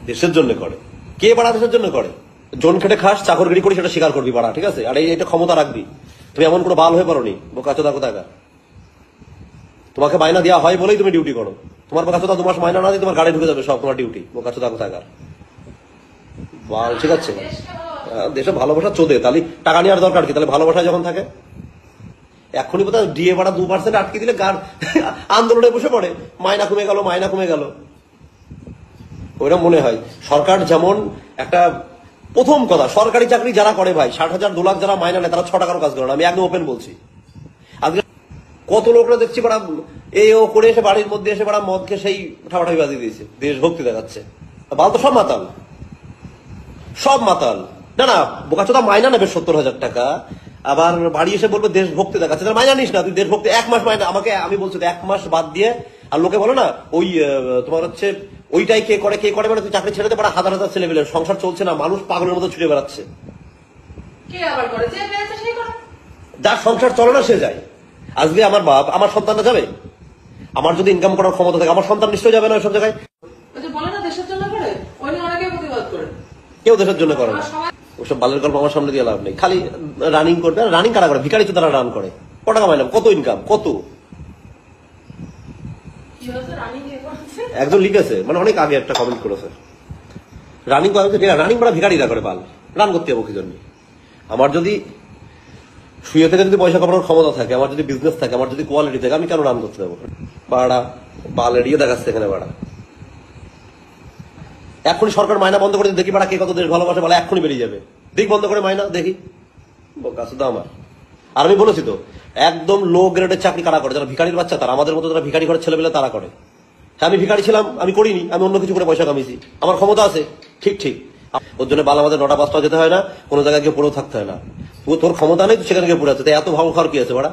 দেশের জন্য করে। কে বাড়া দেশের জন্য করে? জন খেটে খাস, চাকরগিরি করি, সেটা স্বীকার করবি বাড়া, ঠিক আছে? আর এটা ক্ষমতা রাখবি। তুমি এমন কোনো বাল হয়ে পারোনি বোকাচোদা কোথাকার। তোমাকে মাইনা দেওয়া হয় বলেই তুমি ডিউটি করো। তোমার বোকাচোদা 2 মাস মাইনা না দিয়ে তোমার গাড়ি ঢুকে যাবে সব তোমার ডিউটি, বোকাচোদা কোথাকার বাল, ঠিক আছে? দেশে ভালোবাসা চোদে, তাহলে টাকা নেওয়ার দরকার কি? তাহলে ভালোবাসা যখন থাকে এখনই বোধহয় ডিএ ভাড়া 2% আটকে দিলে আন্দোলনে বসে পড়ে, মাইনা কমে গেল, মাইনা কমে গেল। ওইটা মনে হয় সরকার যেমন একটা, প্রথম কথা সরকারি চাকরি যারা করে ভাই 60,000 2 লাখ যারা মাইনা নেয় তারা 6 টাকারও কাজ করে না। আমি একদম ওপেন বলছি। আজকে কত লোকরা দেখছি বাড়া এই ও করে এসে বাড়ির মধ্যে এসে বাড়া মদকে সেই ঠাপাঠাপি বাজিয়ে দিয়েছে, দেশভক্তি দেখাচ্ছে। বাল তো সব মাতাল, সব মাতাল। না না, বোকাচোদা মাইনা নেবে 70,000 টাকা, আবার বাড়ি এসে বলবে দেশভক্তি দেখাচ্ছে। তার মাইনা নিস না তুই, দেশভক্তি 1 মাস মাইনা আমাকে, আমি বলছি 1 মাস বাদ দিয়ে। আর লোকে বলো না ওই তোমার হচ্ছে ওইটাই কে করে কে করে, মানে তুই চাকরি ছেড়ে দে, বড় হাজার হাজার ছেলেমেয়ের সংসার চলছে না, মানুষ পাগলের মতো ছুটে বেড়াচ্ছে। যার সংসার চলে না সে যায়। আজকে আমার বাপ, আমার সন্তানরা যাবে? আমার যদি ইনকাম করার ক্ষমতা থাকে আমার সন্তান নিশ্চয়ই যাবে না ওইসব জায়গায়। কেউ দেশের জন্য করে না। ওসব বালের গল্প আমার সামনে দিয়ে লাভ নেই। খালি রানিং করবে। রানিং কারা করে? ভিখারি তো তারা রান করে। কত টাকা মাইনা, কত ইনকাম, কত? একজন লিখেছে, মানে অনেক আগে একটা কমেন্ট করেছে, রানিং রানিং করা ভিখারিরা করে, বাল রান করতে যাবো কি জন্য? আমার যদি শুয়ে থেকে যদি পয়সা কামানোর ক্ষমতা থাকে, আমার যদি বিজনেস থাকে, আমার যদি কোয়ালিটি থাকে, আমি কেন রান করতে যাবো? বাড়া বাল এড়িয়ে দেখাচ্ছে এখানে বাড়া। এখনই সরকার মাইনা বন্ধ করে দেখি বাড়া কে কত দেশ ভালোবাসে, বলে এখনই বেরিয়ে যাবে। দিক বন্ধ করে মাইনা দেখি, বোকাচোদা আমার। আর আমি বলেছি তো, একদম লো গ্রেডের চাকরি কারা করে? যারা ভিখারির বাচ্চা তারা, আমাদের মতো যারা ভিখারি ঘরের ছেলেবেলা তারা করে। হ্যাঁ আমি ভিখারি ছিলাম, আমি করিনি, আমি অন্য কিছু করে পয়সা কামিয়েছি, আমার ক্ষমতা আছে, ঠিক ঠিক। ওর জন্য বাল আমাদের 9টা 5টা যেতে হয় না, কোনো জায়গায় গিয়ে পড়েও থাকতে হয় না। তোর ক্ষমতা নেই, সেখানে গিয়ে পড়ে আছে, তাই এত ভালো খাওয়ার কি আছে বাড়া?